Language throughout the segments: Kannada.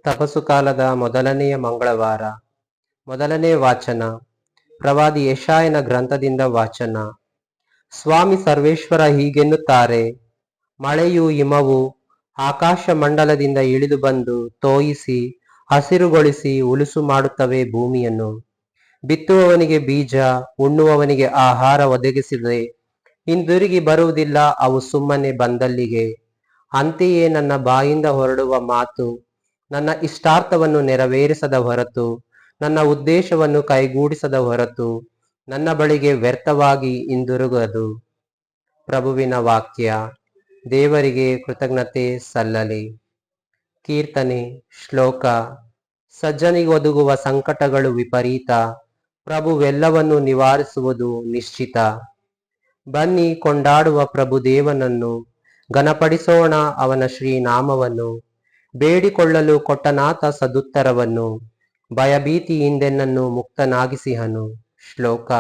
ತಪಸ್ಸು ಕಾಲದ ಮೊದಲನೆಯ ಮಂಗಳವಾರ. ಮೊದಲನೇ ವಾಚನ ಪ್ರವಾದಿ ಯೆಶಾಯನ ಗ್ರಂಥದಿಂದ ವಾಚನ. ಸ್ವಾಮಿ ಸರ್ವೇಶ್ವರ ಹೀಗೆನ್ನುತ್ತಾರೆ, ಮಳೆಯೂ ಹಿಮವೂ ಆಕಾಶ ಮಂಡಲದಿಂದ ಇಳಿದು ಬಂದು ತೋಯಿಸಿ ಹಸಿರುಗೊಳಿಸಿ ಉಲುಸು ಮಾಡುತ್ತವೆ ಭೂಮಿಯನ್ನು. ಬಿತ್ತುವವನಿಗೆ ಬೀಜ, ಉಣ್ಣುವವನಿಗೆ ಆಹಾರ ಒದಗಿಸಿದೆ. ಹಿಂದಿರುಗಿ ಬರುವುದಿಲ್ಲ ಅವು ಸುಮ್ಮನೆ ಬಂದಲ್ಲಿಗೆ. ಅಂತೆಯೇ ನನ್ನ ಬಾಯಿಂದ ಹೊರಡುವ ಮಾತು ನನ್ನ ಇಷ್ಟಾರ್ಥವನ್ನು ನೆರವೇರಿಸದ ಹೊರತು, ನನ್ನ ಉದ್ದೇಶವನ್ನು ಕೈಗೂಡಿಸದ ಹೊರತು ನನ್ನ ಬಳಿಗೆ ವ್ಯರ್ಥವಾಗಿ ಹಿಂದಿರುಗದು. ಪ್ರಭುವಿನ ವಾಕ್ಯ. ದೇವರಿಗೆ ಕೃತಜ್ಞತೆ ಸಲ್ಲಲಿ. ಕೀರ್ತನೆ. ಶ್ಲೋಕ. ಸಜ್ಜನಿಗೊದಗುವ ಸಂಕಟಗಳು ವಿಪರೀತ, ಪ್ರಭುವೆಲ್ಲವನ್ನು ನಿವಾರಿಸುವುದು ನಿಶ್ಚಿತ. ಬನ್ನಿ ಕೊಂಡಾಡುವ ಪ್ರಭು ದೇವನನ್ನು, ಘನಪಡಿಸೋಣ ಅವನ ಶ್ರೀನಾಮವನ್ನು. ಬೇಡಿಕೊಳ್ಳಲು ಕೊಟ್ಟನಾಥ ಸದುತ್ತರವನ್ನು, ಭಯಭೀತಿಯಿಂದೆನ್ನನ್ನು ಮುಕ್ತನಾಗಿಸಿಹನು. ಶ್ಲೋಕ.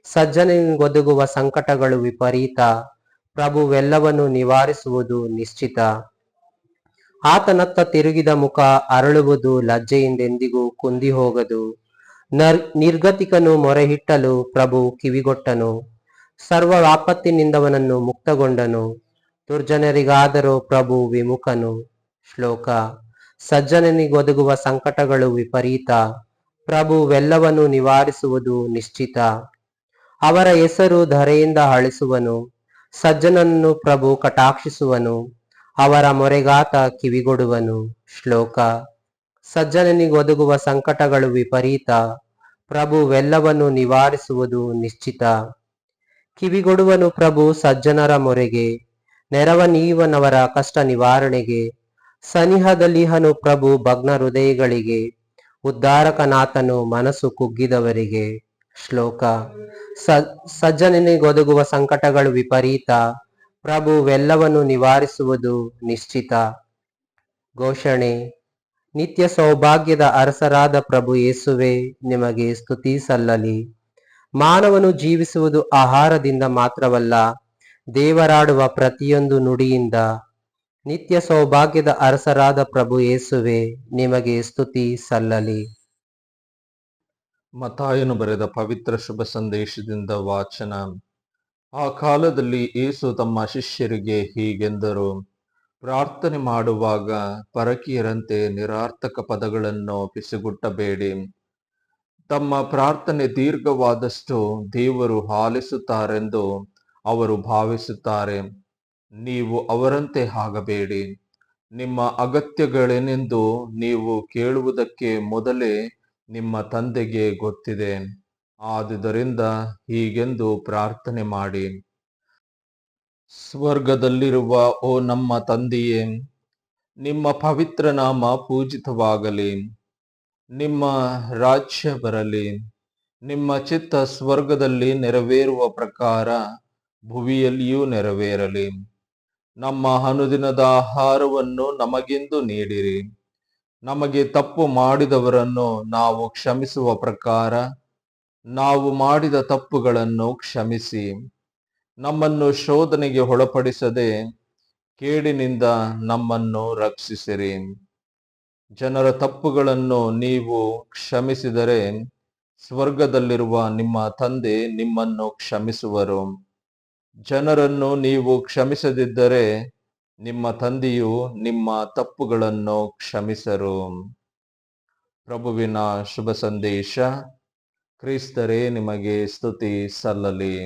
ಸಜ್ಜನಿಗೊದಗುವ ಸಂಕಟಗಳು ವಿಪರೀತ, ಪ್ರಭುವೆಲ್ಲವನ್ನು ನಿವಾರಿಸುವುದು ನಿಶ್ಚಿತ. ಆತನತ್ತ ತಿರುಗಿದ ಮುಖ ಅರಳುವುದು ಲಜ್ಜೆಯಿಂದೆಂದಿಗೂ ಕುಂದಿ ಹೋಗದು. ನಿರ್ಗತಿಕನು ಮೊರೆಹಿಟ್ಟಲು ಪ್ರಭು ಕಿವಿಗೊಟ್ಟನು, ಸರ್ವ ಆಪತ್ತಿನಿಂದವನನ್ನು ಮುಕ್ತಗೊಂಡನು. ದುರ್ಜನರಿಗಾದರೂ ಪ್ರಭು ವಿಮುಖನು. ಶ್ಲೋಕ. ಸಜ್ಜನನಿಗೊದಗುವ ಸಂಕಟಗಳು ವಿಪರೀತ, ಪ್ರಭುವೆಲ್ಲವನ್ನು ನಿವಾರಿಸುವುದು ನಿಶ್ಚಿತ. ಅವರ ಹೆಸರು ಧರೆಯಿಂದ ಅಳಿಸುವನು, ಸಜ್ಜನನ್ನು ಪ್ರಭು ಕಟಾಕ್ಷಿಸುವನು, ಅವರ ಮೊರೆಗಾತ ಕಿವಿಗೊಡುವನು. ಶ್ಲೋಕ. ಸಜ್ಜನನಿಗೊದಗುವ ಸಂಕಟಗಳು ವಿಪರೀತ, ಪ್ರಭುವೆಲ್ಲವನ್ನು ನಿವಾರಿಸುವುದು ನಿಶ್ಚಿತ. ಕಿವಿಗೊಡುವನು ಪ್ರಭು ಸಜ್ಜನರ ಮೊರೆಗೆ, ನೆರವನೀಯುವನವರ ಕಷ್ಟ ನಿವಾರಣೆಗೆ. ಸನಿಹದಲ್ಲಿಹನು ಪ್ರಭು ಭಗ್ನ ಹೃದಯಗಳಿಗೆ, ಉದ್ಧಾರಕನಾಥನು ಮನಸ್ಸು ಕುಗ್ಗಿದವರಿಗೆ. ಶ್ಲೋಕ. ಸಜ್ಜನನಿಗೊದಗುವ ಸಂಕಟಗಳು ವಿಪರೀತ, ಪ್ರಭುವೆಲ್ಲವನ್ನು ನಿವಾರಿಸುವುದು ನಿಶ್ಚಿತ. ಘೋಷಣೆ. ನಿತ್ಯ ಸೌಭಾಗ್ಯದ ಅರಸರಾದ ಪ್ರಭು ಯೇಸುವೆ, ನಿಮಗೆ ಸ್ತುತಿ ಸಲ್ಲಲಿ. ಮಾನವನು ಜೀವಿಸುವುದು ಆಹಾರದಿಂದ ಮಾತ್ರವಲ್ಲ, ದೇವರಾಡುವ ಪ್ರತಿಯೊಂದು ನುಡಿಯಿಂದ. ನಿತ್ಯ ಸೌಭಾಗ್ಯದ ಅರಸರಾದ ಪ್ರಭು ಯೇಸುವೆ, ನಿಮಗೆ ಸ್ತುತಿ ಸಲ್ಲಲಿ. ಮತ್ತಾಯನು ಬರೆದ ಪವಿತ್ರ ಶುಭ ಸಂದೇಶದಿಂದ ವಾಚನ. ಆ ಕಾಲದಲ್ಲಿ ಯೇಸು ತಮ್ಮ ಶಿಷ್ಯರಿಗೆ ಹೀಗೆಂದರು, ಪ್ರಾರ್ಥನೆ ಮಾಡುವಾಗ ಪರಕೀಯರಂತೆ ನಿರರ್ಥಕ ಪದಗಳನ್ನು ಪಿಸುಗುಟ್ಟಬೇಡಿ. ತಮ್ಮ ಪ್ರಾರ್ಥನೆ ದೀರ್ಘವಾದಷ್ಟು ದೇವರು ಆಲಿಸುತ್ತಾರೆಂದು ಅವರು ಭಾವಿಸುತ್ತಾರೆ. ನೀವು ಅವರಂತೆ ಆಗಬೇಡಿ. ನಿಮ್ಮ ಅಗತ್ಯಗಳೇನೆಂದು ನೀವು ಕೇಳುವುದಕ್ಕೆ ಮೊದಲೇ ನಿಮ್ಮ ತಂದೆಗೆ ಗೊತ್ತಿದೆ. ಆದುದರಿಂದ ಹೀಗೆಂದು ಪ್ರಾರ್ಥನೆ ಮಾಡಿ. ಸ್ವರ್ಗದಲ್ಲಿರುವ ಓ ನಮ್ಮ ತಂದೆಯೇ, ನಿಮ್ಮ ಪವಿತ್ರ ನಾಮ ಪೂಜಿತವಾಗಲಿ. ನಿಮ್ಮ ರಾಜ್ಯ ಬರಲಿ. ನಿಮ್ಮ ಚಿತ್ತ ಸ್ವರ್ಗದಲ್ಲಿ ನೆರವೇರುವ ಪ್ರಕಾರ ಭುವಿಯಲ್ಲಿಯೂ ನೆರವೇರಲಿ. ನಮ್ಮ ಅನುದಿನದ ಆಹಾರವನ್ನು ನಮಗಿಂದು ನೀಡಿರಿ. ನಮಗೆ ತಪ್ಪು ಮಾಡಿದವರನ್ನು ನಾವು ಕ್ಷಮಿಸುವ ಪ್ರಕಾರ ನಾವು ಮಾಡಿದ ತಪ್ಪುಗಳನ್ನು ಕ್ಷಮಿಸಿ. ನಮ್ಮನ್ನು ಶೋಧನೆಗೆ ಒಳಪಡಿಸದೆ ಕೇಡಿನಿಂದ ನಮ್ಮನ್ನು ರಕ್ಷಿಸಿರಿ. ಜನರ ತಪ್ಪುಗಳನ್ನು ನೀವು ಕ್ಷಮಿಸಿದರೆ ಸ್ವರ್ಗದಲ್ಲಿರುವ ನಿಮ್ಮ ತಂದೆ ನಿಮ್ಮನ್ನು ಕ್ಷಮಿಸುವರು. ಜನರನ್ನು ನೀವು ಕ್ಷಮಿಸದಿದ್ದರೆ ನಿಮ್ಮ ತಂದೆಯು ನಿಮ್ಮ ತಪ್ಪುಗಳನ್ನು ಕ್ಷಮಿಸರು. ಪ್ರಭುವಿನ ಶುಭ ಸಂದೇಶ. ಕ್ರಿಸ್ತರೇ, ನಿಮಗೆ ಸ್ತುತಿ ಸಲ್ಲಲಿ.